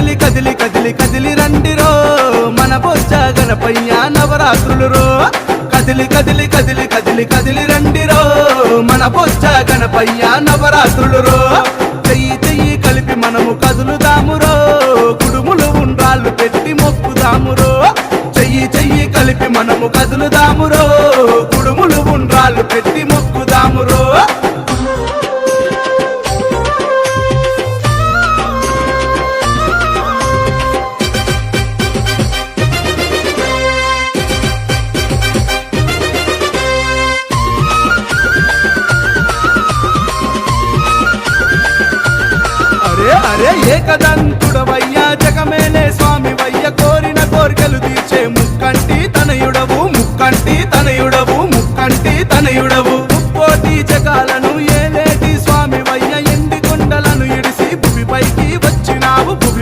కదిలి కదిలి కదిలి కదిలి రండిరో మన బొజ్జ గణపయ్య నవరాత్రులు రో కదిలి కదిలి కదిలి కదిలి కదిలి రండిరో మన బొజ్జ గణపయ్య నవరాత్రులు రో చెయ్యి చెయ్యి కలిపి మనము కదులుదామురో కుడుములు ఉండ్రాళ్ళు పెట్టి మొక్కుదామురో చెయ్యి చెయ్యి కలిపి మనము కదులుదామురో కుడుములు ఉండ్రాళ్ళు పెట్టి